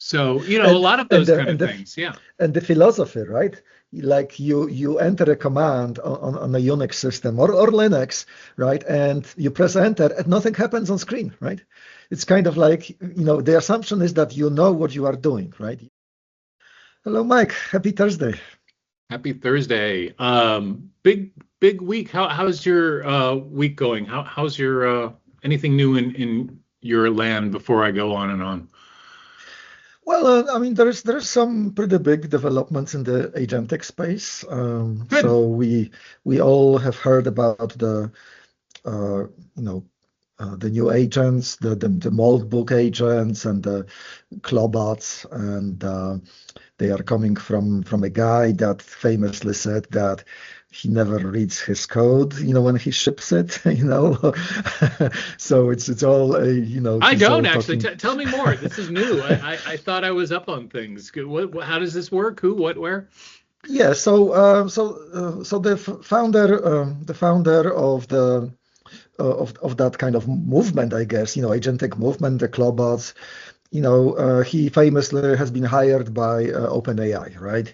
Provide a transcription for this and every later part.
So, a And lot of and those the kind and of the things. Yeah. and the philosophy, right? Like you enter a command on a Unix system or Linux, right? And you press enter and nothing happens on screen, right? It's kind of like, the assumption is that you know what you are doing, right? Hello, Mike. Happy Thursday. Happy Thursday. Big week. How's your week going? How's your anything new in your land before I go on and on? Well, I mean, there's some pretty big developments in the agentic space. Good. So we all have heard about uh, you know, the new agents, the mold book agents and the Clobots, and they are coming from a guy that famously said that he never reads his code, when he ships it, So it's all I he's don't all actually. talking. Tell me more. This is new. I thought I was up on things. How does this work? Who? What? Where? Yeah, so the founder of of that kind of movement, I guess, agentic movement, the Clobots, he famously has been hired by OpenAI, right?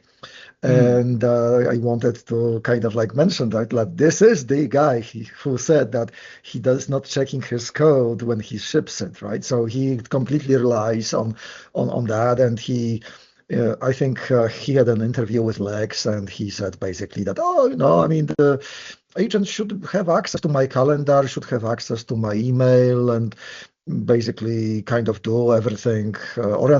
Hmm. And I wanted to kind of like mention that, like, this is the guy who said that he does not checking his code when he ships it, right? So he completely relies on that, and I think he had an interview with Lex, and he said basically that, oh, I mean, the agent should have access to my calendar, should have access to my email, and basically kind of do everything or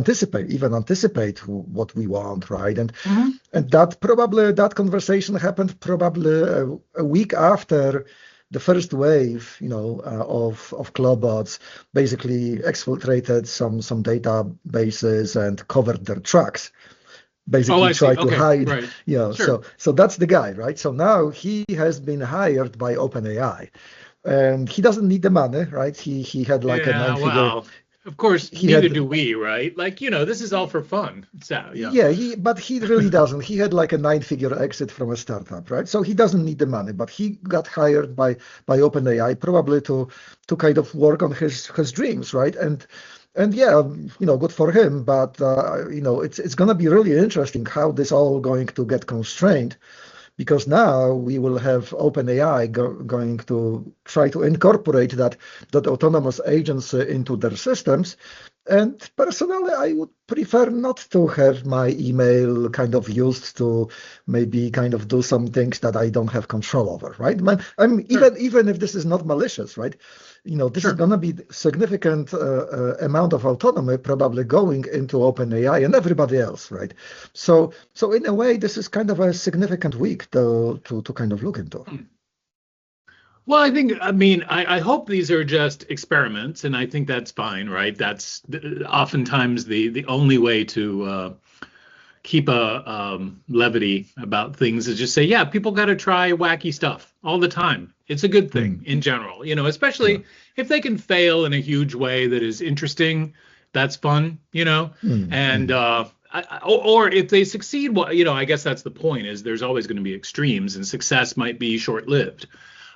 even anticipate what we want, right? Hmm. And that conversation happened probably a week after the first wave, of Clobots basically exfiltrated some databases and covered their tracks. Oh, Basically, I see. try to Okay. hide, Right. So Sure. that's the guy, right? So now he has been hired by OpenAI, and he doesn't need the money, right? He had like a Yeah. nine-figure. Well, of course, He neither had do we, right? Like, this is all for fun. So, yeah. Yeah, but he really doesn't. He had like a nine-figure exit from a startup, right? So he doesn't need the money, but he got hired by OpenAI probably to kind of work on his dreams, right? And yeah, good for him. But it's gonna be really interesting how this all going to get constrained, because now we will have OpenAI going to try to incorporate that autonomous agency into their systems. And personally, I would prefer not to have my email kind of used to maybe kind of do some things that I don't have control over, right? I'm Sure. even if this is not malicious, right? This is Sure. going to be significant amount of autonomy probably going into OpenAI and everybody else, right? So in a way, this is kind of a significant week to kind of look into. Well, I mean, I hope these are just experiments, and I think that's fine, right? That's oftentimes the only way to keep a levity about things is just say, yeah, people got to try wacky stuff all the time. It's a good thing Mm, in general, yeah. especially if they can fail in a huge way that is interesting, that's fun, Mm, and mm, or if they succeed, well, I guess that's the point is there's always going to be extremes, and success might be short-lived.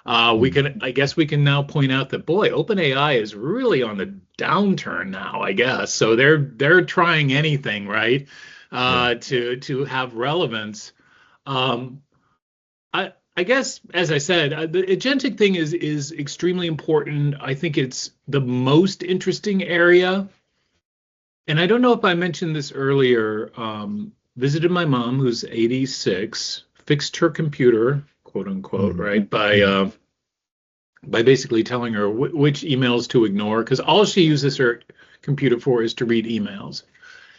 mm, I guess we can now point out that boy, OpenAI is really on the downturn now, I guess. So they're trying anything, right? yeah. To have relevance. Um, I guess, as I said, the agentic thing is extremely important. I think it's the most interesting area. And I don't know if I mentioned this earlier. Visited my mom, who's 86, fixed her computer, quote unquote, Mm, right, mm, by basically telling her which emails to ignore, because all she uses her computer for is to read emails.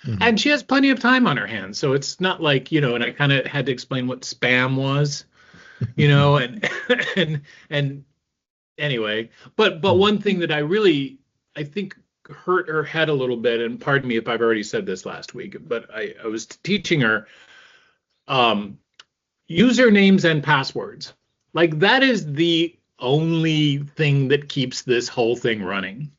mm. And she has plenty of time on her hands. So it's not like, and I kind of had to explain what spam was, and and and anyway, but Mm, one thing that I think hurt her head a little bit, and pardon me if I've already said this last week, but I was teaching her um usernames and passwords. Like that is the only thing that keeps this whole thing running,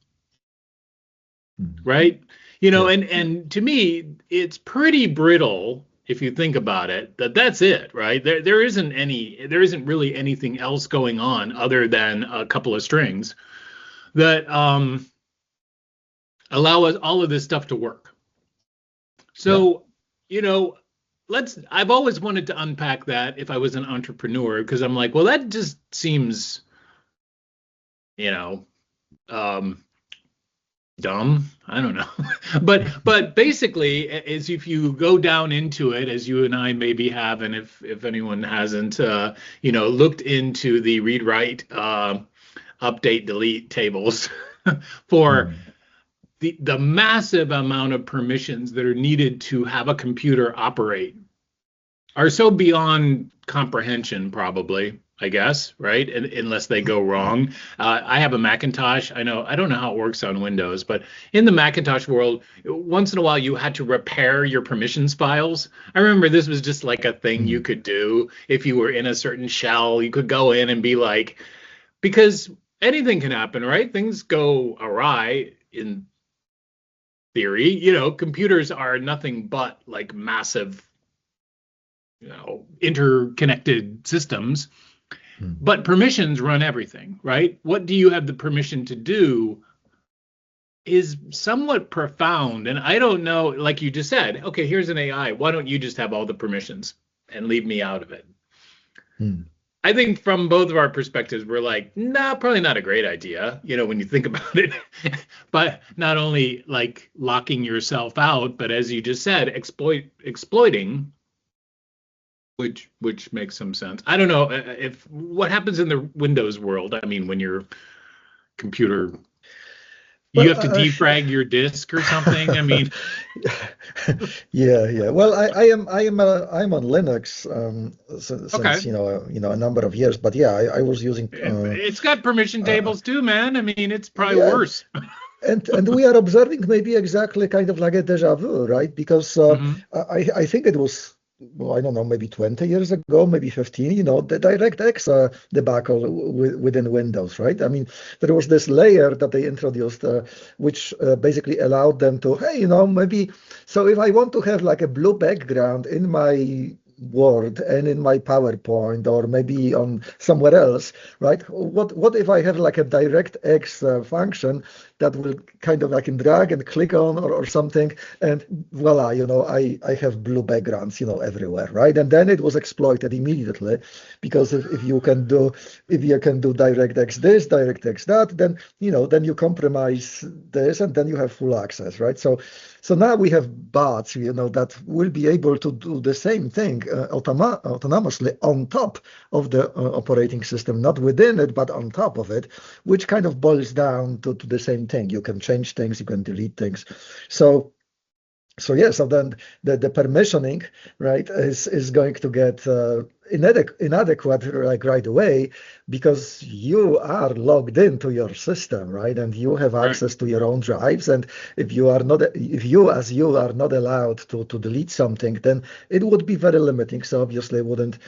mm. right? Yeah. And to me, it's pretty brittle if you think about it, that's it, right? There isn't really anything else going on other than a couple of strings that allow us all of this stuff to work. Yeah. So, you know, I've always wanted to unpack that if I was an entrepreneur, because I'm like, well, that just seems, you know, um, dumb. I don't know. But basically, as if you go down into it, as you and I maybe have, and if anyone hasn't, looked into the read write, update delete tables for Hmm. the massive amount of permissions that are needed to have a computer operate are so beyond comprehension, probably, I guess, right? Unless they go wrong. I have a Macintosh. I don't know how it works on Windows, but in the Macintosh world, once in a while you had to repair your permissions files. I remember this was just like a thing you Hmm. could do if you were in a certain shell. You could go in and be like, because anything can happen, right? Things go awry in theory. Computers are nothing but like massive, interconnected systems, Hmm. but permissions run everything, right? What do you have the permission to do is somewhat profound. And I don't know, like you just said, okay, here's an AI. Why don't you just have all the permissions and leave me out of it? Hmm. I think from both of our perspectives, we're like, nah, probably not a great idea, when you think about it. But not only like locking yourself out, but as you just said, exploiting, which makes some sense. I don't know if what happens in the Windows world. I mean, when your computer, you Well, have to defrag your disk or something. I mean, yeah, yeah. Well, I'm on Linux okay, since a number of years, but yeah, I was using it's got permission uh, tables too, man. I mean, it's probably yeah, worse. and we are observing maybe exactly kind of like a deja vu, right? Because Hmm. I think it was, well, I don't know, maybe 20 years ago, maybe 15, the DirectX debacle within Windows, right? I mean, there was this layer that they introduced, which basically allowed them to, hey, maybe, so if I want to have like a blue background in my Word and in my PowerPoint or maybe on somewhere else, right? What if I have like a DirectX function that will kind of I can drag and click on or something, and voila, I have blue backgrounds, everywhere, right? And then it was exploited immediately because if you can do DirectX this, DirectX that, then you compromise this, and then you have full access, right? So now we have bots, that will be able to do the same thing autonomously on top of the operating system, not within it, but on top of it, which kind of boils down to the same thing. You can change things, you can delete things. So so then the permissioning, right, is going to get inadequate like right away because you are logged into your system, right, and you have Right, access to your own drives. And if you are not allowed to delete something, then it would be very limiting. So obviously, it wouldn't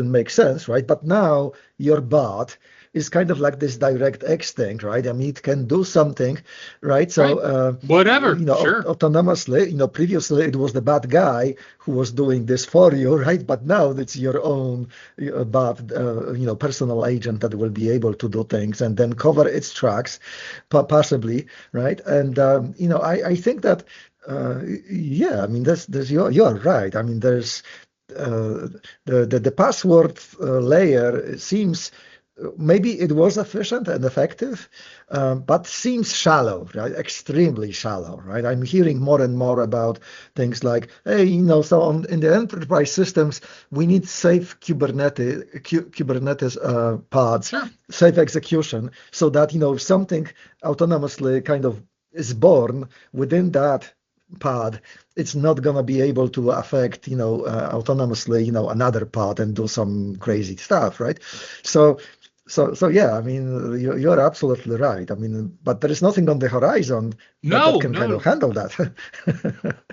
make sense, right? But now your bot is kind of like this DirectX thing, right? I mean, it can do something, right? So, right, whatever, sure, autonomously, previously it was the bad guy who was doing this for you, right? But now it's your own bot, personal agent that will be able to do things and then cover its tracks, possibly, right? And, I think that, yeah, I mean, you're right. I mean, there's uh, the password layer seems maybe it was efficient and effective, but seems shallow, right? Extremely shallow, right? I'm hearing more and more about things like, hey, so in the enterprise systems, we need safe Kubernetes pods, sure, safe execution, so that, if something autonomously kind of is born within that pod, it's not going to be able to affect, autonomously, another pod and do some crazy stuff, right? So, so yeah, I mean, you're absolutely right. I mean, but there is nothing on the horizon that no, can kind of no. handle that.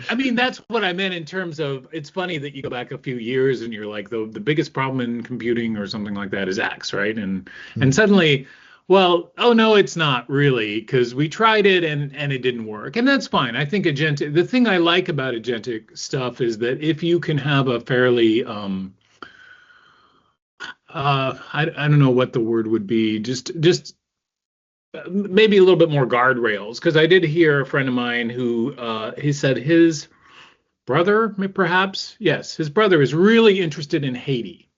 I mean, that's what I meant in terms of it's funny that you go back a few years and you're like the biggest problem in computing or something like that is X, right? And Hmm. suddenly, well, oh no, it's not really because we tried it and it didn't work. And that's fine. I think agentic the thing I like about agentic stuff is that if you can have a fairly I don't know what the word would be, just maybe a little bit more guardrails because I did hear a friend of mine who he said his brother, perhaps. Yes, his brother is really interested in Haiti.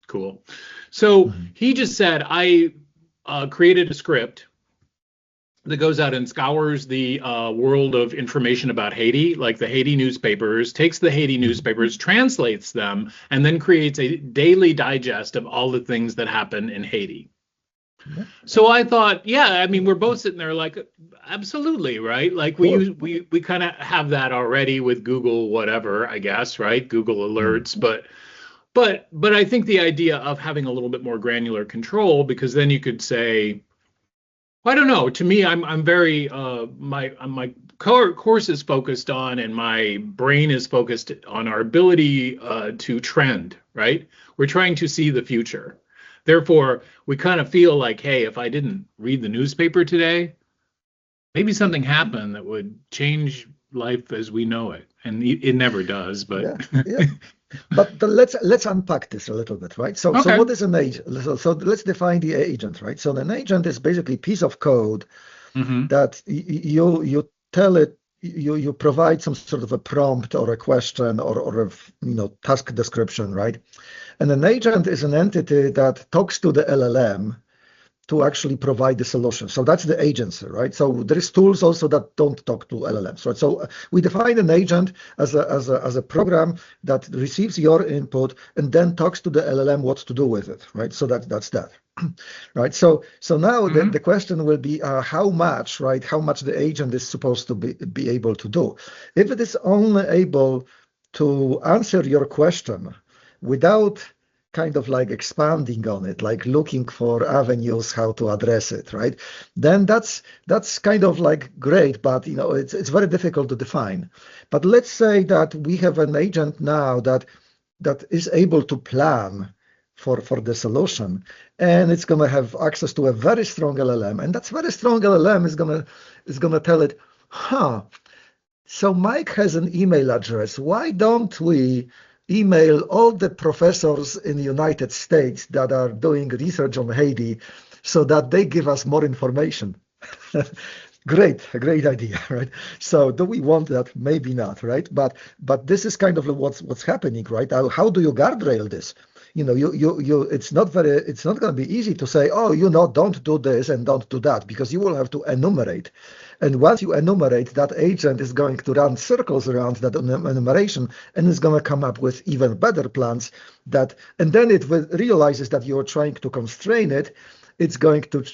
Cool. So Mhm. he just said, I created a script that goes out and scours the world of information about Haiti, like the Haiti newspapers, takes the Haiti Mhm. newspapers, translates them, and then creates a daily digest of all the things that happen in Haiti. Yeah, So I thought, yeah, I mean, we're both sitting there like, absolutely, right? Like we cool. use we kind of have that already with Google, whatever, I guess, right? Google Mm. Alerts, but I think the idea of having a little bit more granular control, because then you could say, well, I don't know. To me, I'm very my course is focused on, and my brain is focused on our ability to trend. Right? We're trying to see the future. Therefore, we kind of feel like, hey, if I didn't read the newspaper today, maybe something happened that would change life as we know it, and it never does. But Yeah, yeah. But let's unpack this a little bit, right? So okay. what is an agent? So let's define the agent, right? So an agent is basically a piece of code Hmm. that you tell it, you provide some sort of a prompt or a question or a task description, right? And an agent is an entity that talks to the LLM to actually provide the solution. So that's the agency, right? So there is tools also that don't talk to LLMs, right? So we define an agent as a program that receives your input and then talks to the LLM what to do with it, right? So that's that, right? So now the Hmm. question will be how much, right? How much the agent is supposed to be able to do. If it is only able to answer your question without kind of like expanding on it, like looking for avenues how to address it, right? Then that's kind of like great, but it's very difficult to define. But let's say that we have an agent now that is able to plan for the solution, and it's going to have access to a very strong LLM, and that's very strong LLM is gonna tell it, huh, so Mike has an email address. Why don't we email all the professors in the United States that are doing research on Haiti so that they give us more information? Great, a great idea, right? So do we want that? Maybe not, right? But this is kind of what's happening, right? How do you guardrail this? It's not going to be easy to say, oh, don't do this and don't do that, because you will have to enumerate. And once you enumerate, that agent is going to run circles around that enumeration and is going to come up with even better plans and then it realizes that you're trying to constrain it. It's going to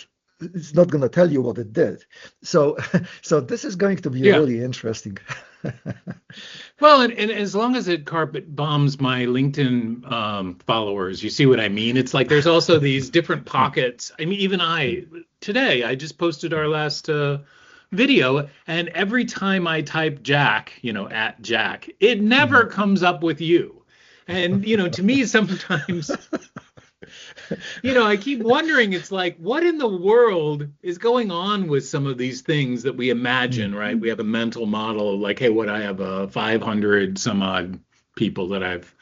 it's not going to tell you what it did. So, so this is going to be Yeah. really interesting. Well, and as long as it carpet bombs my LinkedIn followers, you see what I mean? It's like there's also these different pockets. I mean, even today, I just posted our last video, and every time I type Jack, at Jack, it never Mhm. comes up with you. And, to me, sometimes I keep wondering, it's like, what in the world is going on with some of these things that we imagine, Mm. right? We have a mental model of like, hey, what I have 500 some odd people that I've,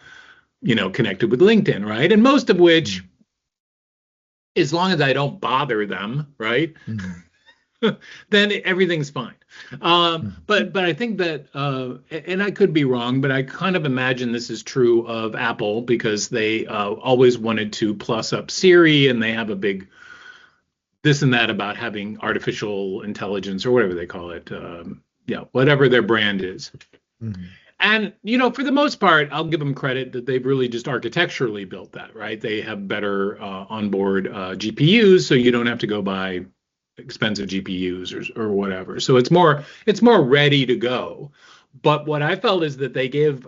connected with LinkedIn, right? And most of which, Mm. as long as I don't bother them, right? Mm. Then everything's fine. Mm. But I think that, and I could be wrong, but I kind of imagine this is true of Apple because they always wanted to plus up Siri, and they have a big this and that about having artificial intelligence or whatever they call it. Yeah, whatever their brand is. Mm. And, for the most part, I'll give them credit that they've really just architecturally built that, right? They have better onboard GPUs, so you don't have to go buy expensive GPUs or whatever. So it's more ready to go. But what I felt is that they give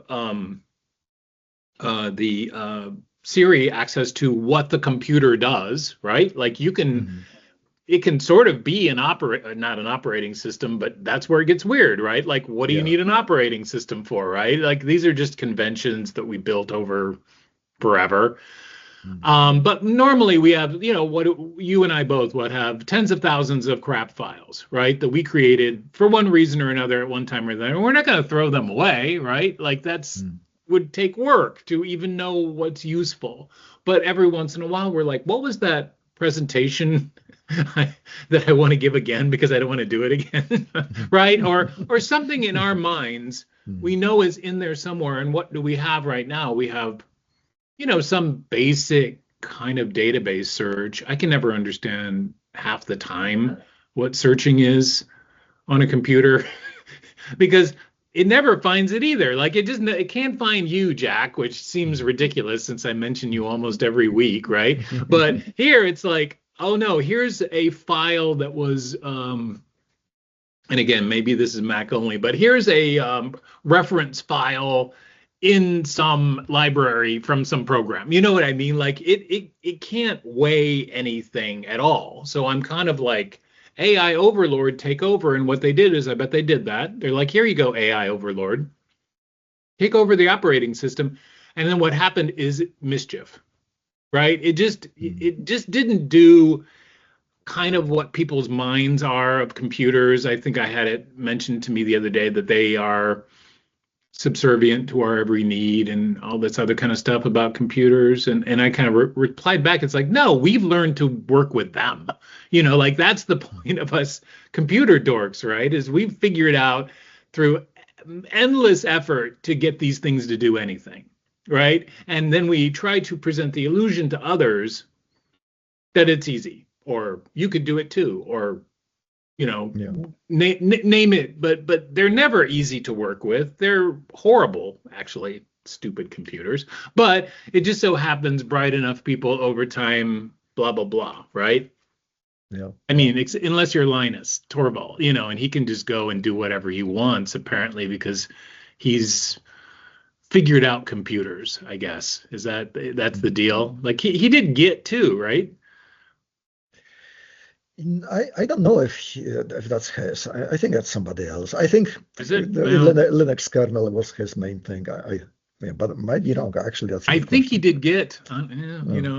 the Siri access to what the computer does, right? Like Mm. it can sort of be not an operating system, but that's where it gets weird, right? Like, what do you Yeah. need an operating system for, right? Like, these are just conventions that we built over forever. Mm. But normally we have, what you and I both would have tens of thousands of crap files, right? That we created for one reason or another at one time or another. And we're not going to throw them away, right? Like, that's Mm. would take work to even know what's useful. But every once in a while, we're like, what was that presentation that I want to give again because I don't want to do it again, right? Or something in our minds we know is in there somewhere. And what do we have right now? We have, some basic kind of database search. I can never understand half the time what searching is on a computer because it never finds it either. Like it can't find you, Jack, which seems ridiculous since I mention you almost every week, right? But here it's like, oh no, here's a file that was and again, maybe this is Mac only, but here's a reference file in some library from some program. You know what I mean? Like it can't weigh anything at all. So I'm kind of like, AI overlord, take over. And what they did is, I bet they did that. They're like, here you go, AI overlord, take over the operating system. And then what happened is mischief, right? It just didn't do kind of what people's minds are of computers. I think I had it mentioned to me the other day that they are subservient to our every need and all this other kind of stuff about computers. And I kind of replied back, it's like, no, we've learned to work with them. Like that's the point of us computer dorks, right? Is we've figured out through endless effort to get these things to do anything, right? And then we try to present the illusion to others that it's easy, or you could do it too, or Yeah. name it, but they're never easy to work with. They're horrible, actually, stupid computers. But it just so happens bright enough people over time, blah blah blah, right? Yeah. I mean, unless you're Linus Torvald, and he can just go and do whatever he wants, apparently, because he's figured out computers, I guess. That's the deal? Like he did Git too, right? I don't know if that's his. I think that's somebody else. I think Is the it? Well, Linux kernel was his main thing. Yeah, but it might be wrong. Actually, that's a I good think he question. did Git.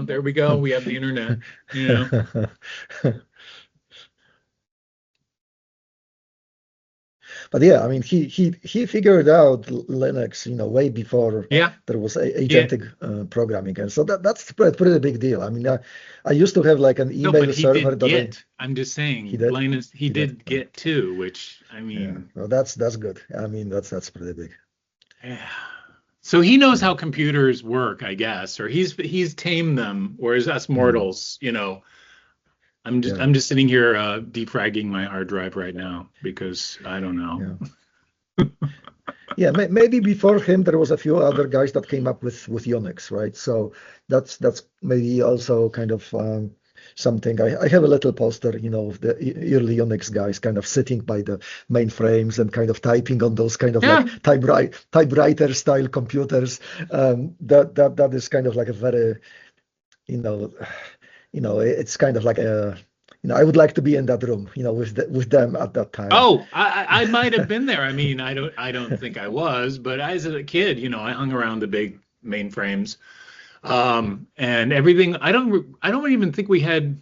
There we go. We have the internet. You know. But yeah, I mean, he figured out Linux, way before Yeah. there was Yeah. agentic programming, and so that's pretty big deal. I mean, I used to have like an No, but email he server did that Git. I'm just he saying, did Linus, he he did. did Git too, which I Yeah, mean, well, that's good. I mean, that's pretty big. yeah. So he knows Yeah. how computers work, I guess, or he's tamed them, whereas us Mm, mortals, I'm just yeah, I'm just sitting here defragging my hard drive right now because I don't know. yeah. Yeah, maybe before him there was a few other guys that came up with Unix, right? So that's maybe also kind of something. I have a little poster, of the early Unix guys kind of sitting by the mainframes and kind of typing on those kind of Yeah. like typewriter style computers. That is kind of like a very, you know, it's kind of like a, I would like to be in that room, with them at that time. Oh, I might have been there. I mean, I don't think I was, but as a kid, I hung around the big mainframes, and everything. I don't even think we had.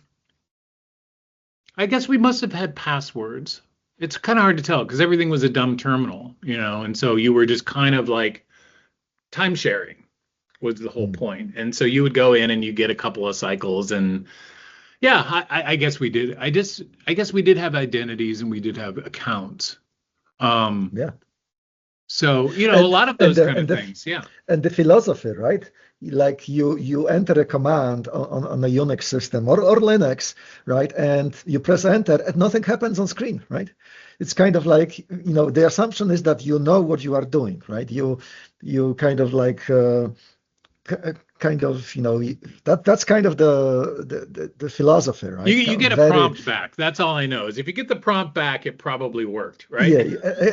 I guess we must have had passwords. It's kind of hard to tell because everything was a dumb terminal, and so you were just kind of like time sharing was the whole Mm. point. And so you would go in and you get a couple of cycles, and yeah, I guess we did. I guess we did have identities and we did have accounts. Um, Yeah. so a and lot of and those the kind and of the things. Yeah. and the philosophy, right? Like you enter a command on a Unix system or Linux, right? And you press enter and nothing happens on screen, right? It's kind of like, the assumption is that you know what you are doing, right? You kind of like kind of, that's kind of the philosophy, You right? you get a Very. prompt back. That's all I know is if you get the prompt back, it probably worked, right? Yeah,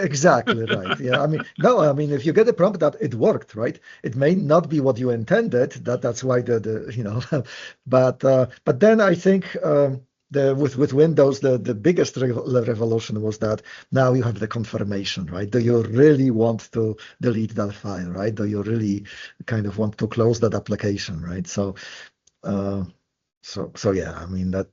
exactly right. Yeah, I mean, no, I mean, if you get a prompt that it worked, right? It may not be what you intended. That's why but then I think with Windows the biggest revolution was that now you have the confirmation, right? Do you really want to delete that file, right? Do you really kind of want to close that application, right? Uh, so yeah, I mean that.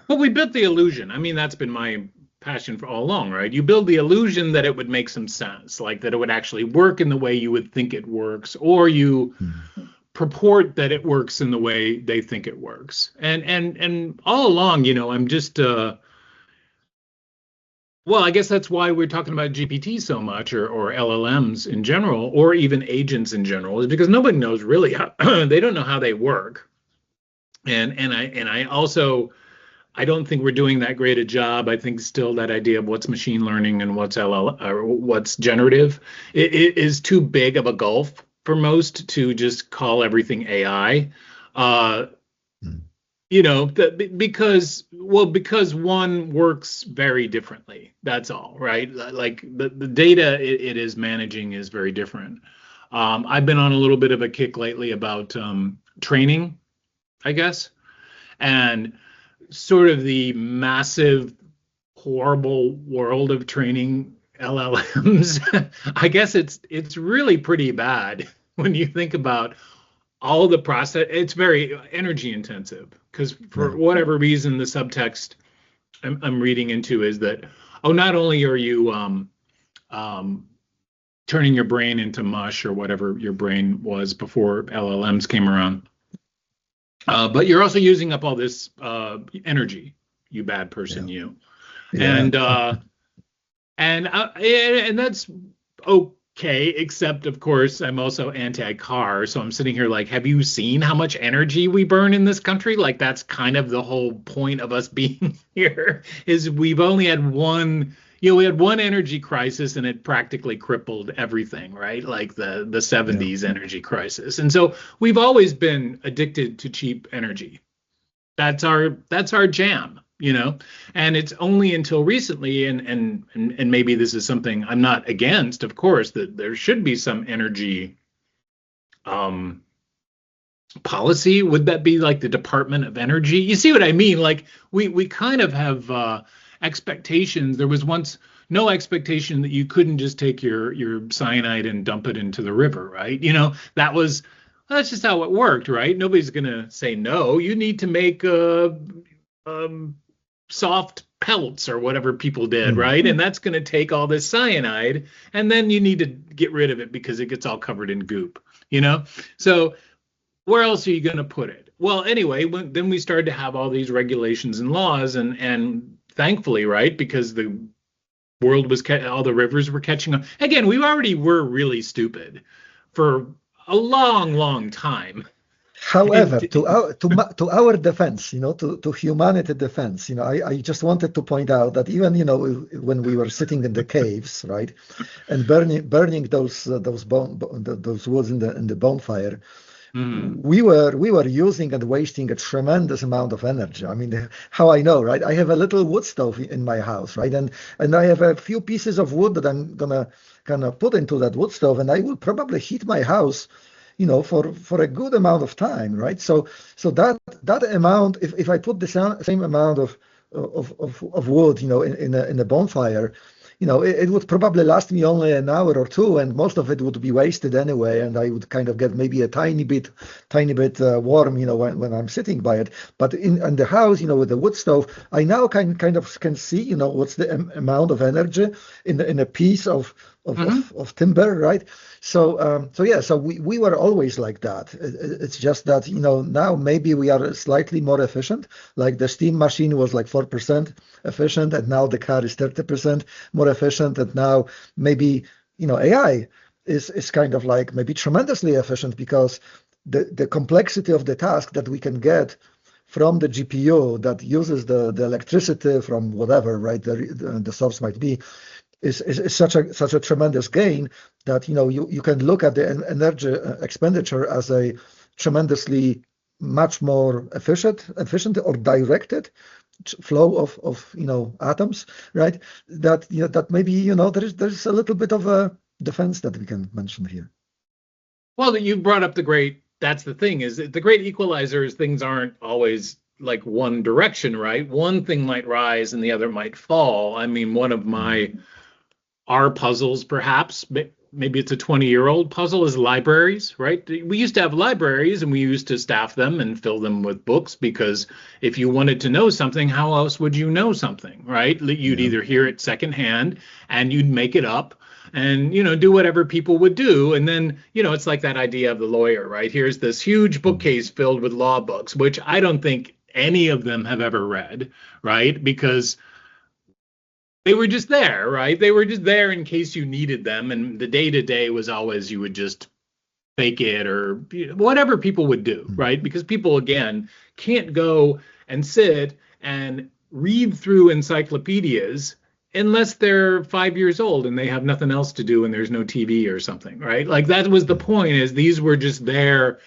Well, we built the illusion. I mean, that's been my passion for all along, right? You build the illusion that it would make some sense, like that it would actually work in the way you would think it works, or you Hmm. purport that it works in the way they think it works. And all along, I'm just well, I guess that's why we're talking about GPT so much, or LLMs in general, or even agents in general, is because nobody knows really how they don't know how they work. And I also I don't think we're doing that great a job. I think still that idea of what's machine learning and what's LL or what's generative, it is too big of a gulf for most to just call everything AI. Uh, Mm. because one works very differently. That's all, right? Like the data it is managing is very different. I've been on a little bit of a kick lately about training, I guess, and sort of the massive, horrible world of training LLMs. I guess it's really pretty bad when you think about all the process. It's very energy intensive because Yeah. for whatever reason, the subtext I'm reading into is that, oh, not only are you um, turning your brain into mush or whatever your brain was before LLMs came around, but you're also using up all this energy, you bad person, Yeah. you. Yeah. And and that's okay, except of course I'm also anti-car, so I'm sitting here like, have you seen how much energy we burn in this country? Like that's kind of the whole point of us being here is we've only had one. We had one energy crisis and it practically crippled everything, right? Like the Yeah. 70s energy crisis. And so we've always been addicted to cheap energy. That's our jam, and it's only until recently, and maybe this is something I'm not against, of course, that there should be some energy um policy. Would that be like the Department of Energy? You see what I mean? Like we kind of have expectations. There was once no expectation that you couldn't just take your cyanide and dump it into the river, right? That's just how it worked, right? Nobody's gonna say no. You need to make um, soft pelts or whatever people did, Mm. right? And that's going to take all this cyanide, and then you need to get rid of it because it gets all covered in goop, you know? So where else are you going to put it? Well, anyway, then we started to have all these regulations and laws, and thankfully, right, because the world was all the rivers were catching up. Again, we already were really stupid for a long, long time. However, And to our defense, to humanity defense, I just wanted to point out that even when we were sitting in the caves, right, and burning those woods in the bonfire, mm, we were using and wasting a tremendous amount of energy. I mean, how I know, right? I have a little wood stove in my house, right, and I have a few pieces of wood that I'm gonna kind of put into that wood stove, and I will probably heat my house for a good amount of time, right? So that amount, if I put the same amount of wood, in a bonfire, it would probably last me only an hour or two, and most of it would be wasted anyway, and I would kind of get maybe a tiny bit warm, when I'm sitting by it. But in the house, with the wood stove, I now kind of can see, what's the amount of energy in a piece of mhm. timber, right? So yeah, so we were always like that. It's just that, now maybe we are slightly more efficient. Like the steam machine was like 4% efficient, and now the car is 30% more efficient, and now maybe, AI is kind of like maybe tremendously efficient because the complexity of the task that we can get from the GPU that uses the electricity from whatever, right, the source might be, is such a tremendous gain that you can look at the energy expenditure as a tremendously much more efficient or directed flow of atoms, right? That maybe there's a little bit of a defense that we can mention here. Well, you brought up that's the thing is the great equalizer is things aren't always like one direction, right? One thing might rise and the other might fall. I mean, one of Mm. our puzzles, perhaps, maybe it's a 20-year-old puzzle, is libraries, right? We used to have libraries and we used to staff them and fill them with books because if you wanted to know something, how else would you know something, right? You'd Yeah. either hear it secondhand and you'd make it up. and do whatever people would do. And then it's like that idea of the lawyer, right? Here's this huge bookcase filled with law books, which I don't think any of them have ever read, right? Because they were just there, right? They were just there in case you needed them, and the day to day was always you would just fake it or whatever people would do, right? Because people, again, can't go and sit and read through encyclopedias unless they're 5 years old and they have nothing else to do and there's no TV or something, right? Like that was the point, is these were just there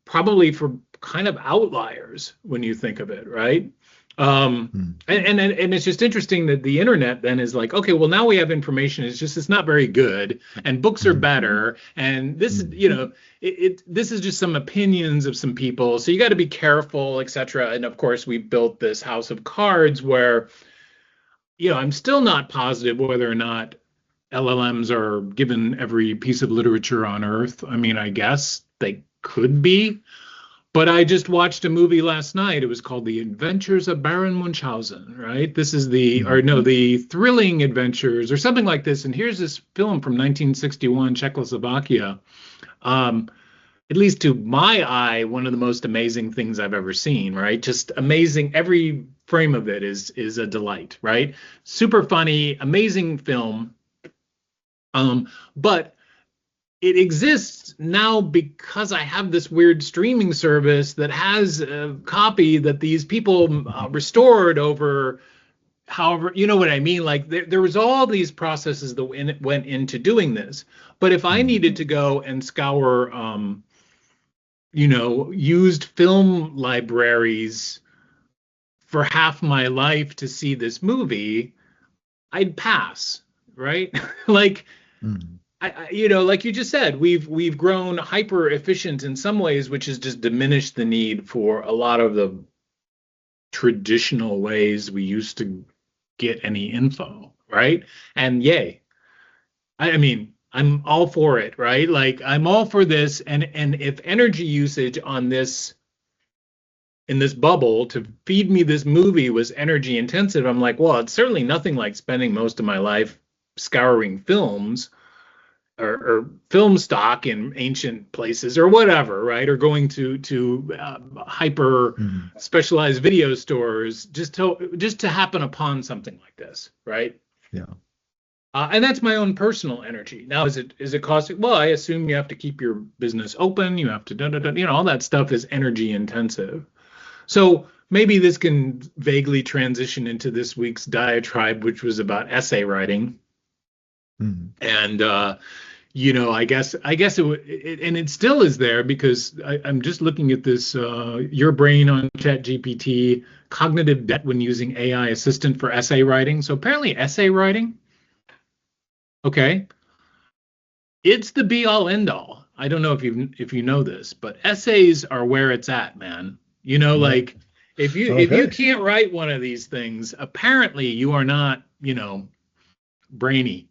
probably for kind of outliers when you think of it, right? And it's just interesting that the internet then is like, okay, well, now we have information. It's not very good, and books are better. And this, this is just some opinions of some people. So you got to be careful, etc. And of course, we built this house of cards where, I'm still not positive whether or not LLMs are given every piece of literature on earth. I mean, I guess they could be. But I just watched a movie last night. It was called The Adventures of Baron Munchausen, right? This is the Thrilling Adventures or something like this. And here's this film from 1961, Czechoslovakia. At least to my eye, one of the most amazing things I've ever seen, right? Just amazing. Every frame of it is a delight, right? Super funny, amazing film. But it exists now because I have this weird streaming service that has a copy that these people restored over however, you know what I mean? Like there was all these processes that went into doing this. But if I needed to go and scour, used film libraries for half my life to see this movie, I'd pass, right? Like, like you just said, we've grown hyper efficient in some ways, which has just diminished the need for a lot of the traditional ways we used to get any info, right? And yay, I mean, I'm all for it, right? Like I'm all for this, and if energy usage on this in this bubble to feed me this movie was energy intensive, I'm like, well, it's certainly nothing like spending most of my life scouring films or film stock in ancient places or whatever, right? Or going to hyper specialized video stores just to happen upon something like this, right? Yeah. And that's my own personal energy. Now, is it costing? Well, I assume you have to keep your business open. You have to all that stuff is energy intensive. So maybe this can vaguely transition into this week's diatribe, which was about essay writing. And I guess it still is there because I'm just looking at this Your Brain on ChatGPT, cognitive debt when using AI assistant for essay writing. So apparently essay writing, okay, it's the be all end all. I don't know if you know this, but essays are where it's at, man. Like if you can't write one of these things, apparently you are not, brainy.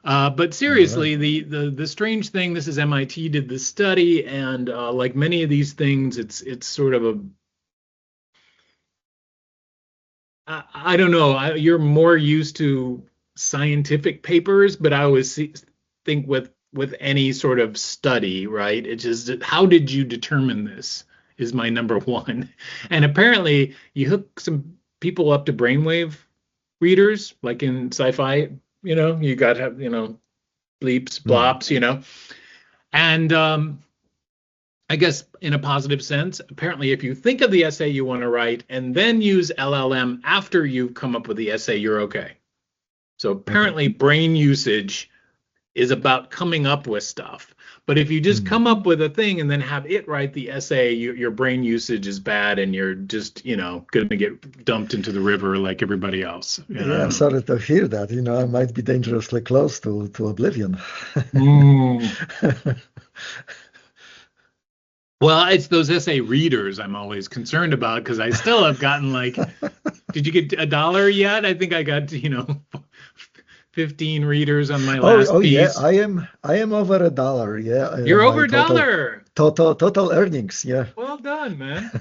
But seriously, the strange thing, this is MIT did this study, and like many of these things, it's sort of I don't know. You're more used to scientific papers, but I always think with any sort of study, right? It's just how did you determine this is my number one. And apparently, you hook some people up to brainwave readers, like in sci-fi. You got to have, bleeps, blops, And I guess in a positive sense, apparently, if you think of the essay you want to write and then use LLM after you've come up with the essay, you're okay. So apparently, brain usage is about coming up with stuff. But if you just come up with a thing and then have it write the essay, your brain usage is bad and you're just, going to get dumped into the river like everybody else. Yeah, I'm sorry to hear that. I might be dangerously close to oblivion. Well, it's those essay readers I'm always concerned about because I still have gotten did you get $1 yet? I think I got, 15 readers on my last piece. Yeah, I am over $1. Yeah, you're over $1. Total earnings. Yeah. Well done, man.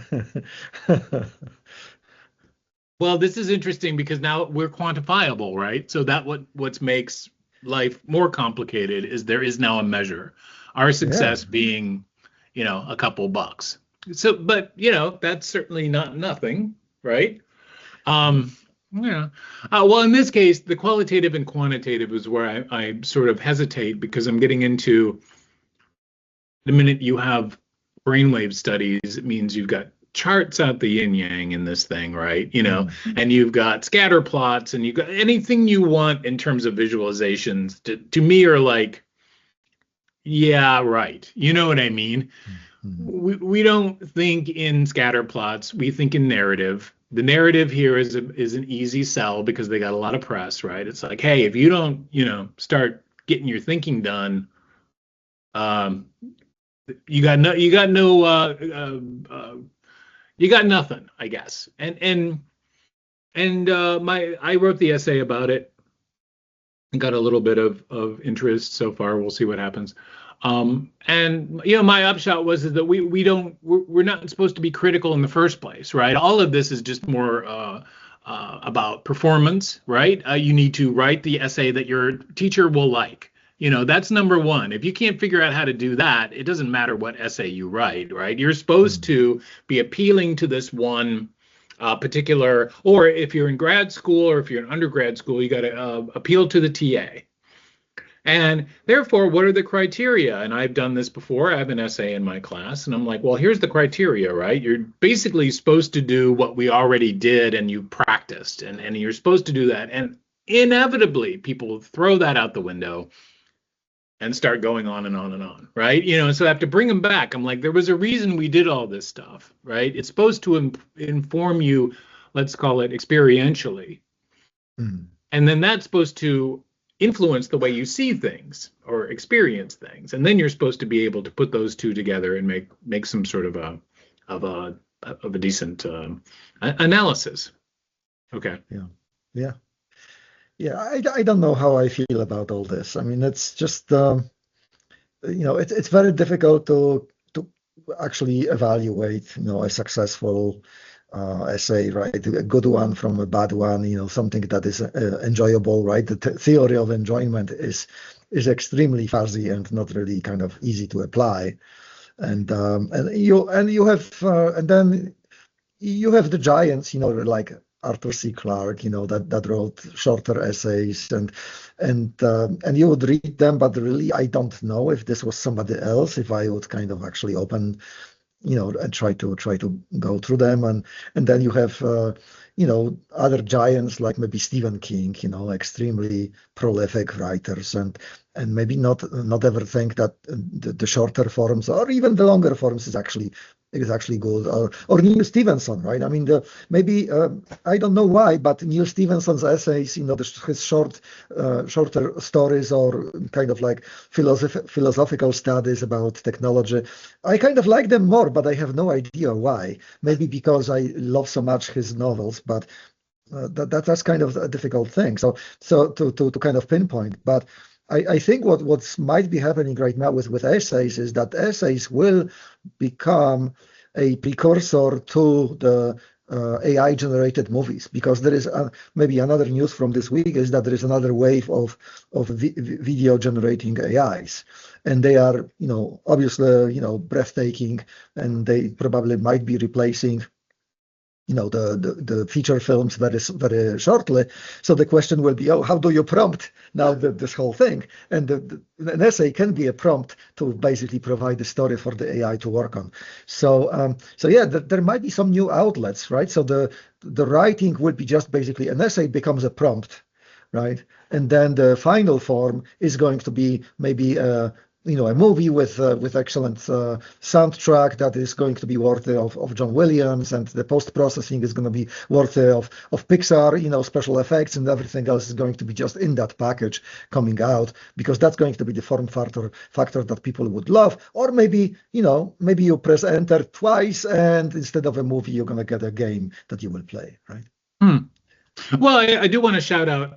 Well, this is interesting because now we're quantifiable, right? So that what makes life more complicated is there is now a measure. Our Yeah. success being, a couple bucks. So, but that's certainly not nothing, right? Mhm. Yeah. Well, in this case, the qualitative and quantitative is where I sort of hesitate because I'm getting into the minute you have brainwave studies, it means you've got charts out the yin yang in this thing, right? Mhm. And you've got scatter plots and you've got anything you want in terms of visualizations to me are like, yeah, right. You know what I mean? Mhm. We don't think in scatter plots, we think in narrative. The narrative here is an easy sell because they got a lot of press, right? It's like, hey, if you don't, start getting your thinking done, um, you got no you got nothing, I guess. And my I wrote the essay about it and got a little bit of interest so far. We'll see what happens. And my upshot was is that we're not supposed to be critical in the first place, right? All of this is just more about performance, right? You need to write the essay that your teacher will like. That's number one. If you can't figure out how to do that, it doesn't matter what essay you write, right? You're supposed Mhm. to be appealing to this one particular, or if you're in grad school or if you're in undergrad school, you got to appeal to the TA. And therefore, what are the criteria? And I've done this before. I have an essay in my class, and I'm like, well, here's the criteria, right? You're basically supposed to do what we already did and you practiced, and you're supposed to do that. And inevitably, people throw that out the window and start going on and on and on, right? So I have to bring them back. I'm like, there was a reason we did all this stuff, right? It's supposed to inform you, let's call it experientially, Mhm. and then that's supposed to influence the way you see things or experience things, and then you're supposed to be able to put those two together and make some sort of a decent analysis. Okay. Yeah. Yeah. Yeah. I don't know how I feel about all this. I mean, it's just it's very difficult to actually evaluate a successful essay, right? A good one from a bad one, something that is enjoyable, right? The theory of enjoyment is extremely fuzzy and not really kind of easy to apply. And you have and then you have the giants, like Arthur C. Clarke, that wrote shorter essays, and you would read them, but really, I don't know if this was somebody else, if I would kind of actually open, and try to go through them, and then you have, other giants like maybe Stephen King, extremely prolific writers, and maybe not ever think that the shorter forms or even the longer forms is actually good, or Neil Stevenson, right? I mean, maybe I don't know why, but Neil Stevenson's essays, his shorter stories or kind of like philosophical studies about technology, I kind of like them more, but I have no idea why. Maybe because I love so much his novels, but that's kind of a difficult thing. So to kind of pinpoint, but I think what might be happening right now with essays is that essays will become a precursor to the AI generated movies, because there is maybe another news from this week is that there is another wave of video generating AIs, and they are obviously breathtaking, and they probably might be replacing the feature films very shortly. So the question will be, oh, how do you prompt now this whole thing? And an essay can be a prompt to basically provide the story for the AI to work on. So yeah, there might be some new outlets, right? So the writing will be just basically an essay becomes a prompt, right? And then the final form is going to be maybe a movie with excellent soundtrack that is going to be worthy of John Williams, and the post processing is going to be worthy of Pixar, special effects and everything else is going to be just in that package coming out, because that's going to be the form factor that people would love. Or maybe you press enter twice, and instead of a movie, you're going to get a game that you will play, right? Hmm. Well, I do want to shout out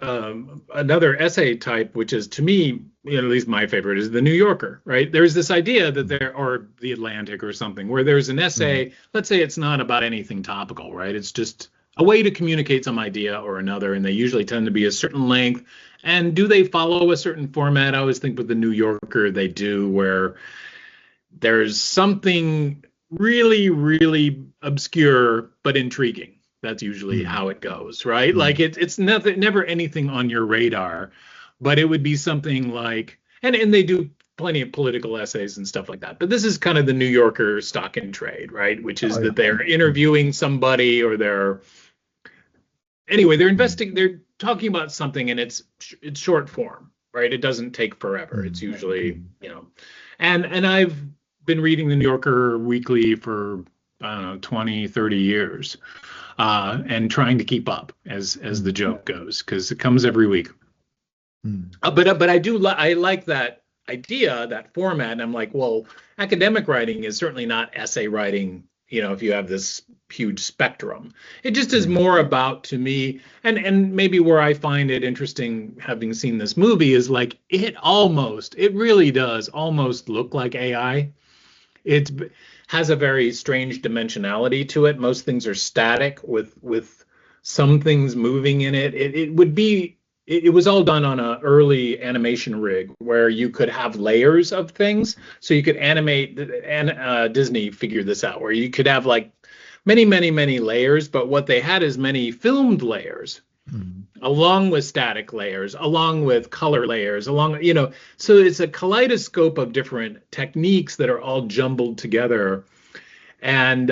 another essay type, which is to me, at least my favorite, is the New Yorker, right? There's this idea that or the Atlantic or something, where there's an Mhm. essay, let's say it's not about anything topical, right? It's just a way to communicate some idea or another, and they usually tend to be a certain length, And do they follow a certain format? I always think with the New Yorker they do, where there's something really, really obscure but intriguing. That's usually Mm, how it goes, right? Like mm. it's nothing, never anything on your radar, but it would be something like, and they do plenty of political essays and stuff like that. But this is kind of the New Yorker stock and trade, right? Which Oh, is yeah. that they're Mm, interviewing somebody or they're anyway, mm, they're talking about something and it's short form, right? It doesn't take forever. It's mm, usually, mm, and I've been reading the New Yorker weekly for I don't know 20, 30 years, and trying to keep up as the mm, joke goes because it comes every week. mm, But I like that idea, that format, and I'm like, well, academic writing is certainly not essay writing. If you have this huge spectrum, it just is mm, more about to me, and maybe where I find it interesting, having seen this movie, is like it really does almost look like AI. It has a very strange dimensionality to it. Most things are static with some things moving in it. It would be it was all done on an early animation rig where you could have layers of things. So you could animate, and Disney figured this out, where you could have like many, many, many layers, but what they had is many filmed layers mm, along with static layers, along with color layers, so it's a kaleidoscope of different techniques that are all jumbled together. And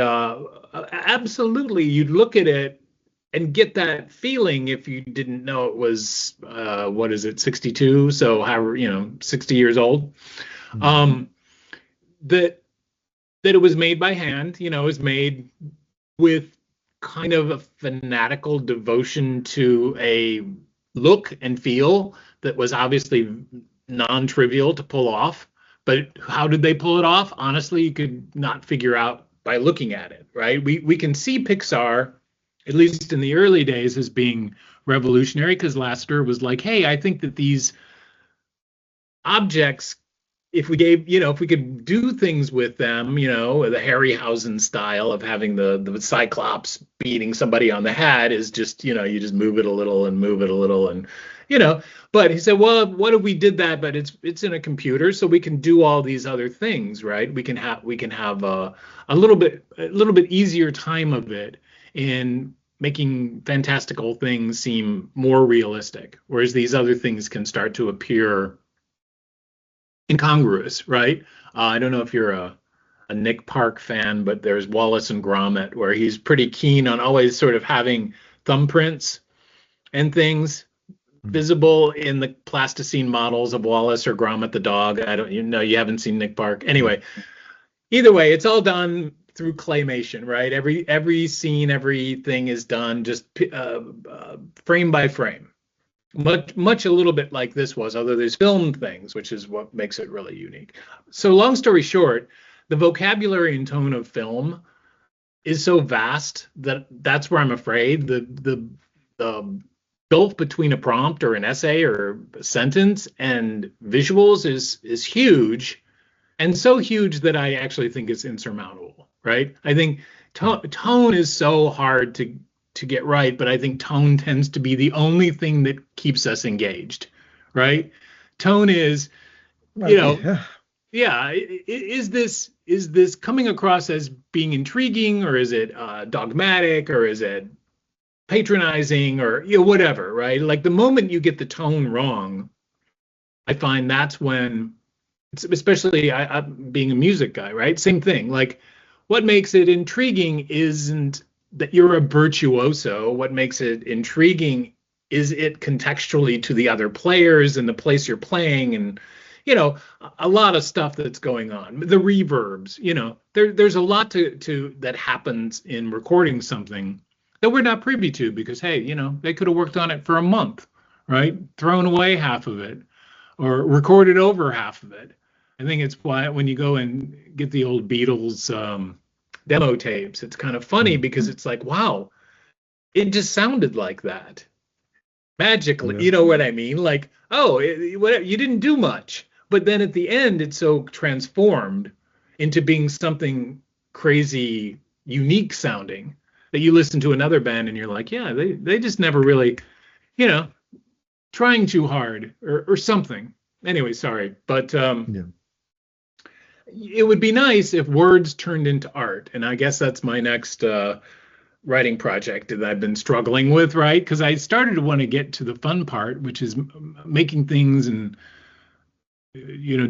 absolutely, you'd look at it and get that feeling if you didn't know it was, what is it, 62? So, how, 60 years old. mm, Um, that that it was made by hand, it was made with kind of a fanatical devotion to a look and feel that was obviously non-trivial to pull off. But how did they pull it off? Honestly, you could not figure out by looking at it, right? We can see Pixar, at least in the early days, as being revolutionary because Lasseter was like, hey, I think that these objects, if we could do things with them, the Harryhausen style of having the Cyclops beating somebody on the head is just, you just move it a little and move it a little and, you know. But he said, well, what if we did that? But it's in a computer, so we can do all these other things, right? We can have a little bit easier time of it in making fantastical things seem more realistic, whereas these other things can start to appear incongruous, right? I don't know if you're a Nick Park fan, but there's Wallace and Gromit, where he's pretty keen on always sort of having thumbprints and things mm. visible in the plasticine models of Wallace or Gromit the dog. I don't, you haven't seen Nick Park. Anyway, either way, it's all done through claymation, right? Every scene, everything is done just frame by frame, much a little bit like this was, although there's filmed things, which is what makes it really unique. So long story short, the vocabulary and tone of film is so vast that that's where I'm afraid the gulf between a prompt or an essay or a sentence and visuals is huge, and so huge that I actually think it's insurmountable, right? I think tone is so hard to get right, but I think tone tends to be the only thing that keeps us engaged, right? Tone is, you Might be. know, Yeah. yeah, is this coming across as being intriguing, or is it dogmatic, or is it patronizing, or whatever, right? Like the moment you get the tone wrong, I find that's when, especially I being a music guy, right? Same thing. Like, what makes it intriguing isn't that you're a virtuoso. What makes it intriguing is it contextually to the other players and the place you're playing, and a lot of stuff that's going on. The reverbs, there's a lot to that happens in recording something that we're not privy to because hey, they could have worked on it for a month, right? Thrown away half of it or recorded over half of it. I think it's why when you go and get the old Beatles demo tapes, it's kind of funny Mm. because it's like, wow, it just sounded like that magically. Yeah. You know what I mean? Like, oh, whatever, you didn't do much, but then at the end, it's so transformed into being something crazy, unique sounding that you listen to another band and you're like, yeah, they just never really, you know, trying too hard or something. Anyway, sorry, but Yeah. it would be nice if words turned into art, and I guess that's my next writing project that I've been struggling with, right? Because I started to want to get to the fun part, which is making things and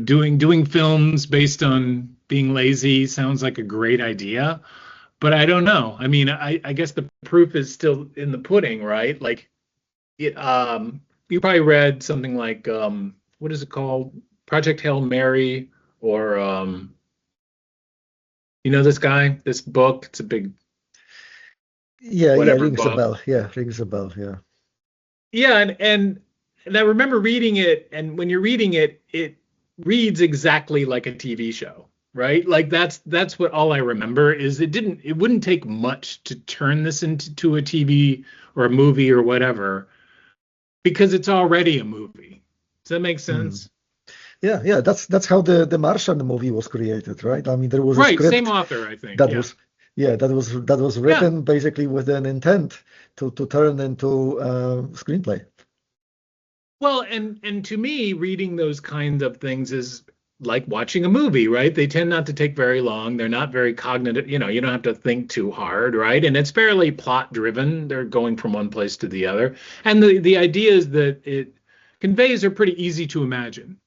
doing films based on being lazy sounds like a great idea, but I don't know. I mean, I guess the proof is still in the pudding, right? Like it you probably read something like what is it called? Project Hail Mary or this guy, this book, it's a big Yeah, yeah, whatever rings a book. bell. Yeah, rings a bell. Yeah. Yeah, and I remember reading it, and when you're reading it, it reads exactly like a TV show, right? Like that's what all I remember is it wouldn't take much to turn this into a TV or a movie or whatever because it's already a movie. Does that make Mhm. sense? Yeah, yeah. That's how the Martian movie was created, right? I mean, there was a Right, same script author, I think. that Yeah. was, yeah, that was Yeah. written basically with an intent to turn into screenplay. Well, and to me, reading those kinds of things is like watching a movie, right? They tend not to take very long. They're not very cognitive, you don't have to think too hard, right? And it's fairly plot driven. They're going from one place to the other. And the ideas that it conveys are pretty easy to imagine.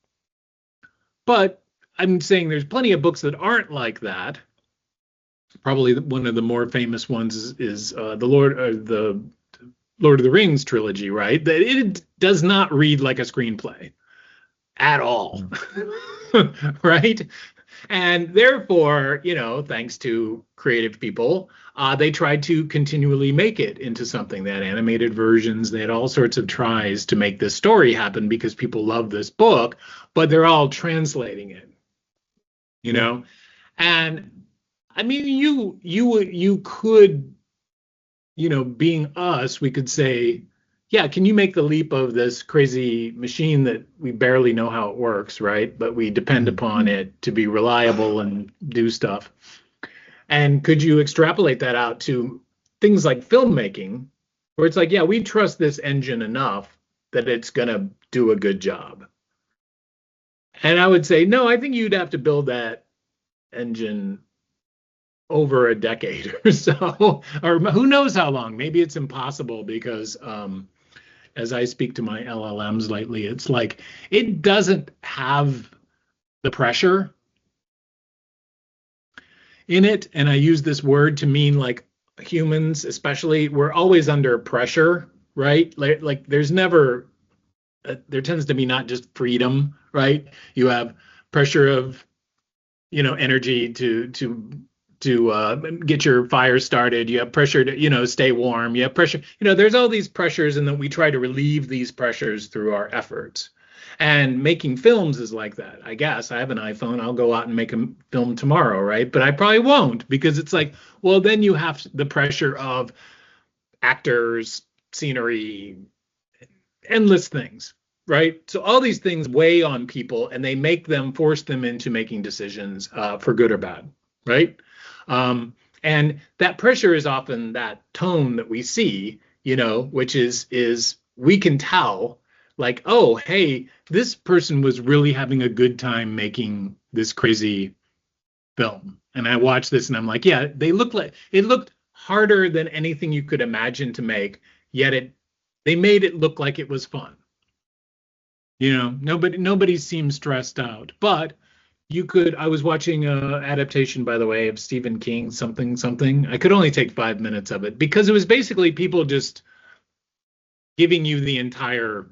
But I'm saying there's plenty of books that aren't like that. Probably one of the more famous ones is the Lord of the Rings trilogy, right? That it does not read like a screenplay at all. Mm. Right? And therefore, thanks to creative people, they tried to continually make it into something. They had animated versions, they had all sorts of tries to make this story happen because people love this book, but they're all translating it, you Yeah. know? And I mean, you could, being us, we could say, yeah, can you make the leap of this crazy machine that we barely know how it works, right? But we depend Mhm. upon it to be reliable and do stuff. And could you extrapolate that out to things like filmmaking, where it's like, yeah, we trust this engine enough that it's going to do a good job? And I would say, no, I think you'd have to build that engine over a decade or so, or who knows how long. Maybe it's impossible because as I speak to my LLMs lately, it's like it doesn't have the pressure in it. And I use this word to mean like humans, especially, we're always under pressure, right? Like there's never, there tends to be not just freedom, right? You have pressure of, energy to get your fire started. You have pressure to, stay warm. You have pressure, there's all these pressures, and then we try to relieve these pressures through our efforts. And making films is like that. I guess I have an iPhone. I'll go out and make a film tomorrow, right? But I probably won't because it's like, well, then you have the pressure of actors, scenery, endless things, right? So all these things weigh on people, and they make them force them into making decisions for good or bad, right? And that pressure is often that tone that we see, which is we can tell, like, oh, hey, this person was really having a good time making this crazy film. And I watched this and I'm like, yeah, they look like it looked harder than anything you could imagine to make, yet they made it look like it was fun. Nobody seems stressed out. But I was watching a adaptation, by the way, of Stephen King, something something. I could only take 5 minutes of it because it was basically people just giving you the entire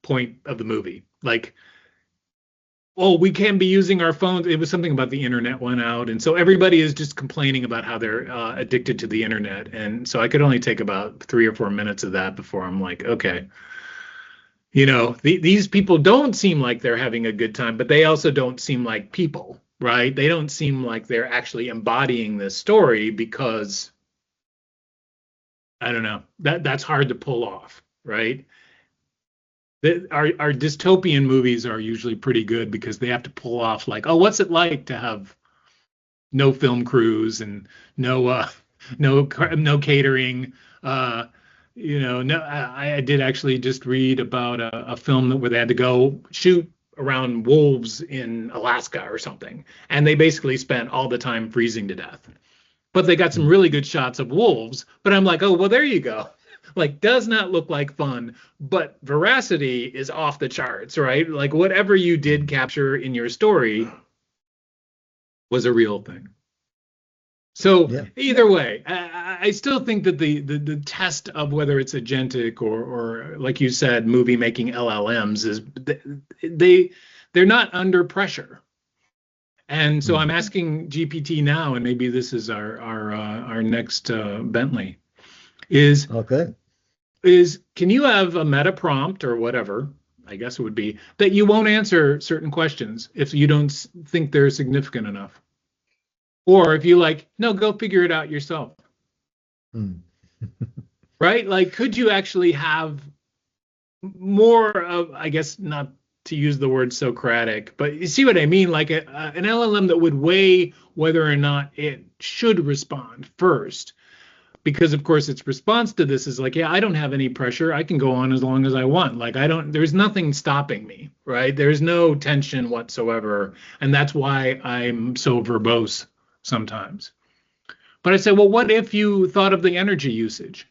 point of the movie. Like, oh, we can't be using our phones. It was something about the internet went out, and so everybody is just complaining about how they're addicted to the internet. And so I could only take about 3 or 4 minutes of that before I'm like, okay, these people don't seem like they're having a good time, but they also don't seem like people, right? They don't seem like they're actually embodying this story because I don't know, that's hard to pull off, right? Our dystopian movies are usually pretty good because they have to pull off like, oh, what's it like to have no film crews and no no catering, uh No, I did actually just read about a film where they had to go shoot around wolves in Alaska or something, and they basically spent all the time freezing to death. But they got some Mm. really good shots of wolves. But I'm like, oh, well, there you go. Like, does not look like fun, but veracity is off the charts, right? Like, whatever you did capture in your story was a real thing. So Yeah. either way, I still think that the test of whether it's agentic or like you said, movie making LLMs is they they're not under pressure. And so I'm Mm. asking GPT now, and maybe this is our next Bentley is Okay. can you have a meta prompt or whatever, I guess it would be, that you won't answer certain questions if you don't think they're significant enough, or if you like, no, go figure it out yourself, Mm. right? Like, could you actually have more of, I guess, not to use the word Socratic, but you see what I mean? Like an LLM that would weigh whether or not it should respond first. Because of course its response to this is like, yeah, I don't have any pressure. I can go on as long as I want. Like there's nothing stopping me, right? There's no tension whatsoever. And that's why I'm so verbose sometimes. But I say, well, what if you thought of the energy usage?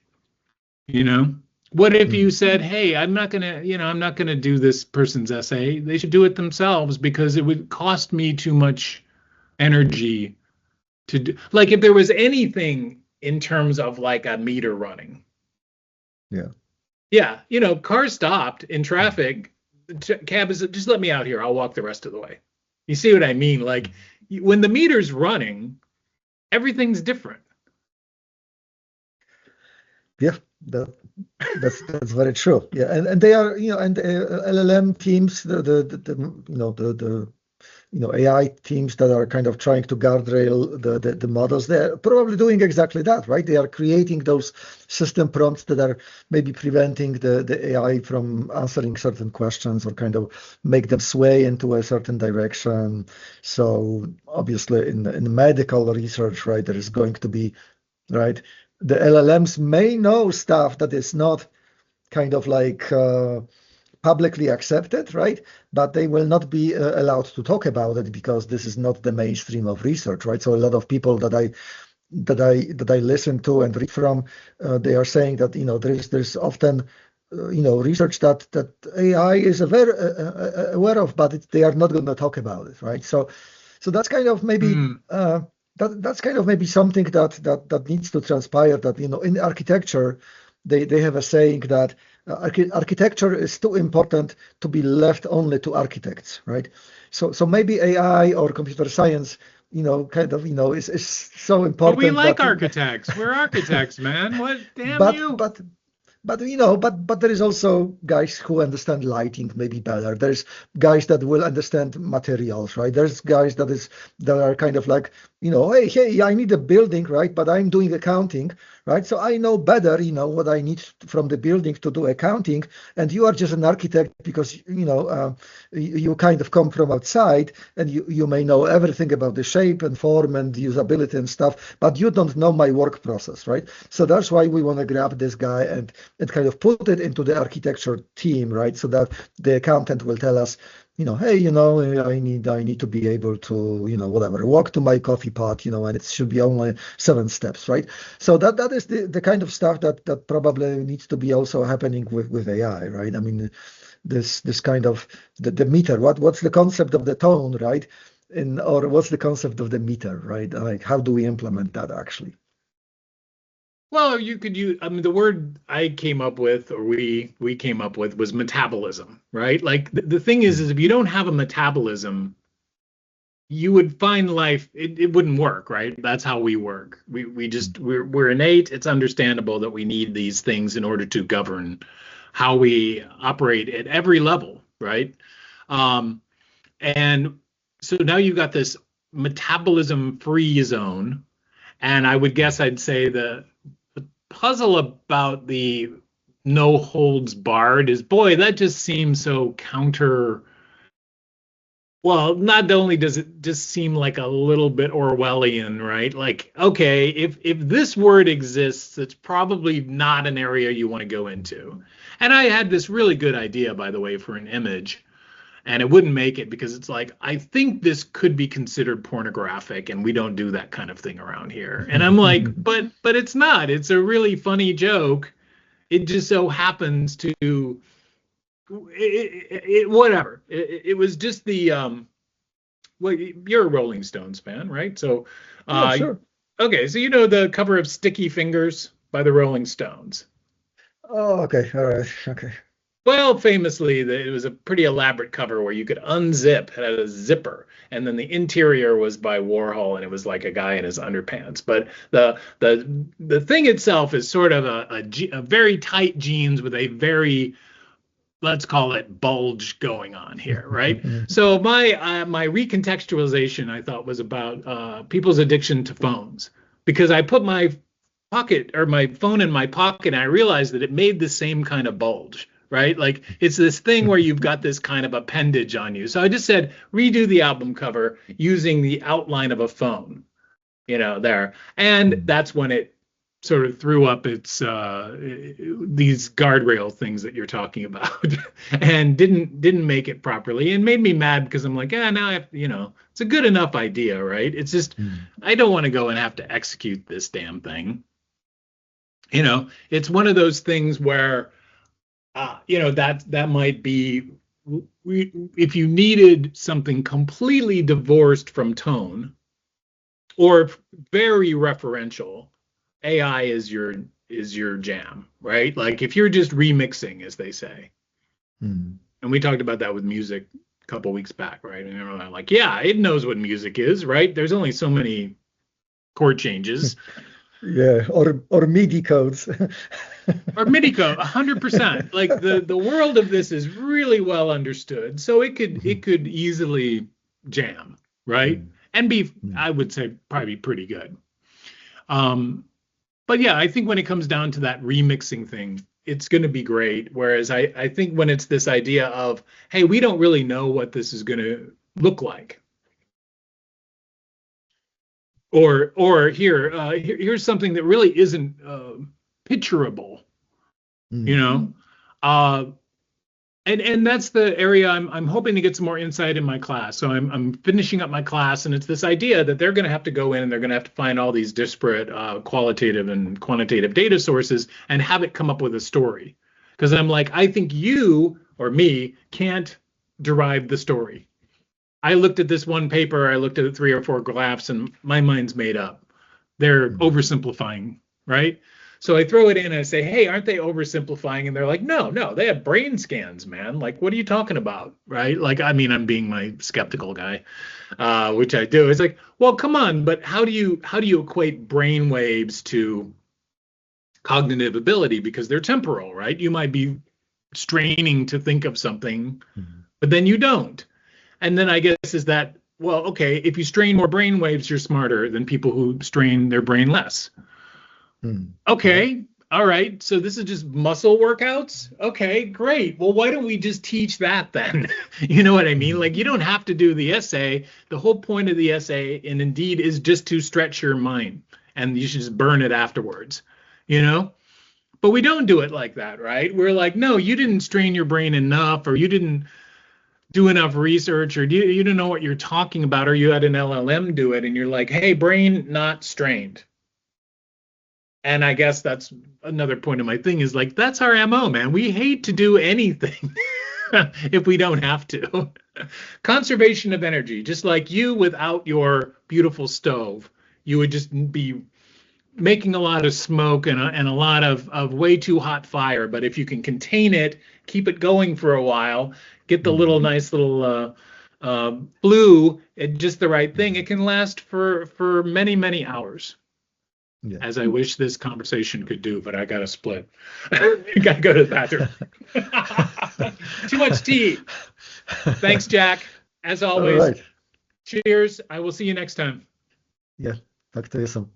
You know, what if you Mm. said, hey, I'm not gonna do this person's essay. They should do it themselves because it would cost me too much energy to do. Like if there was anything in terms of like a meter running. Yeah. Yeah, car stopped in traffic. Cab is just let me out here. I'll walk the rest of the way. You see what I mean? Like when the meter's running, everything's different. Yeah. That's very true. Yeah, and they are, and LLM teams, the AI teams that are kind of trying to guardrail the models, they're probably doing exactly that, right? They are creating those system prompts that are maybe preventing the AI from answering certain questions or kind of make them sway into a certain direction. So obviously in medical research, right, there is going to be, right, the LLMs may know stuff that is not kind of like publicly accepted, right? But they will not be allowed to talk about it because this is not the mainstream of research, right? So a lot of people that I listen to and read from, they are saying that there's often research that AI is aware of, but they are not going to talk about it, right? So that's kind of maybe. Hmm. That's kind of maybe something that needs to transpire. That in architecture, they have a saying that architecture is too important to be left only to architects, right? So maybe AI or computer science, kind of is so But we important, like but architects. We're architects, man. What? Damn but you. but but there is also guys who understand lighting maybe better. There's guys that will understand materials, right? There's guys that are kind of like, hey, I need a building, right? But I'm doing accounting, right? So I know better, what I need from the building to do accounting. And you are just an architect because you kind of come from outside, and you may know everything about the shape and form and usability and stuff, but you don't know my work process, right? So that's why we want to grab this guy and kind of put it into the architecture team, right? So that the accountant will tell us, hey, I need to be able to, whatever, walk to my coffee pot, and it should be only 7 steps, right? So that is the kind of stuff that probably needs to be also happening with AI, right? I mean, this kind of the meter. What's the concept of the tone, right? Or what's the concept of the meter, right? Like, how do we implement that actually? Well, you could use, I mean, the word I came up with, or we came up with, was metabolism, right? Like the thing is if you don't have a metabolism, you would find life, it wouldn't work, right? That's how we work. We just we're innate. It's understandable that we need these things in order to govern how we operate at every level, right? Um, and so now you've got this metabolism free zone, and I would guess I'd say the puzzle about the no holds barred is, boy, that just seems so counter Well, not only does it just seem like a little bit Orwellian, right? Like, okay, if this word exists, it's probably not an area you want to go into. And I had this really good idea, by the way, for an image, and it wouldn't make it because it's like, I think this could be considered pornographic, and we don't do that kind of thing around here. And I'm like, but it's not. It's a really funny joke. It just so happens to whatever. It was just the well, you're a Rolling Stones fan, right? So, Yeah, uh, sure. okay, so you know the cover of Sticky Fingers by the Rolling Stones. Oh, okay. All right. Okay. Well, famously, it was a pretty elaborate cover where you could unzip, it had a zipper, and then the interior was by Warhol, and it was like a guy in his underpants. But the thing itself is sort of a very tight jeans with a very, let's call it, bulge going on here, right? So my recontextualization, I thought, was about people's addiction to phones, because I put my pocket or my phone in my pocket and I realized that it made the same kind of bulge, right? Like it's this thing where you've got this kind of appendage on you. So I just said redo the album cover using the outline of a phone, there. And that's when it sort of threw up its these guardrail things that you're talking about and didn't make it properly and made me mad because I'm like, yeah, now I have, it's a good enough idea, right? It's just I don't want to go and have to execute this damn thing. It's one of those things where that might be, if you needed something completely divorced from tone or very referential, AI is your jam, right? Like if you're just remixing, as they say. Mm. And we talked about that with music a couple weeks back, right? And everyone like, yeah, it knows what music is, right? There's only so many chord changes. Yeah, or MIDI codes. Or MIDI code, 100%. Like the world of this is really well understood, so it could easily jam, right? And be, I would say, probably pretty good. But yeah, I think when it comes down to that remixing thing, it's going to be great. Whereas I think when it's this idea of, hey, we don't really know what this is going to look like, or here's something that really isn't picturable, you know. Uh, and that's the area I'm hoping to get some more insight in my class. So I'm finishing up my class, and it's this idea that they're going to have to go in and they're going to have to find all these disparate qualitative and quantitative data sources and have it come up with a story. Because I'm like, I think you or me can't derive the story. I looked at this one paper, I looked at 3 or 4 graphs, and my mind's made up. They're oversimplifying, right? So I throw it in and I say, hey, aren't they oversimplifying? And they're like, no, they have brain scans, man. Like, what are you talking about, right? Like, I mean, I'm being my skeptical guy, which I do. It's like, well, come on, but how do you equate brain waves to cognitive ability? Because they're temporal, right? You might be straining to think of something, but then you don't. And then I guess is that, well, okay, if you strain more brain waves, you're smarter than people who strain their brain less. Okay, all right. So this is just muscle workouts. Okay, great. Well, why don't we just teach that then? You know what I mean? Like you don't have to do the essay. The whole point of the essay, and indeed, is just to stretch your mind, and you should just burn it afterwards, But we don't do it like that, right? We're like, no, you didn't strain your brain enough, or you didn't do enough research, or you don't know what you're talking about, or you had an LLM do it, and you're like, hey, brain not strained. And I guess that's another point of my thing is like, that's our MO, man. We hate to do anything if we don't have to. Conservation of energy, just like you without your beautiful stove, you would just be making a lot of smoke and a lot of way too hot fire. But if you can contain it, keep it going for a while, get the nice little blue at just the right thing, it can last for many, many hours. Yeah. As I wish this conversation could do, but I got to split. You got to go to the bathroom. Too much tea. Thanks, Jack. As always, cheers. I will see you next time. Yeah, talk to you soon.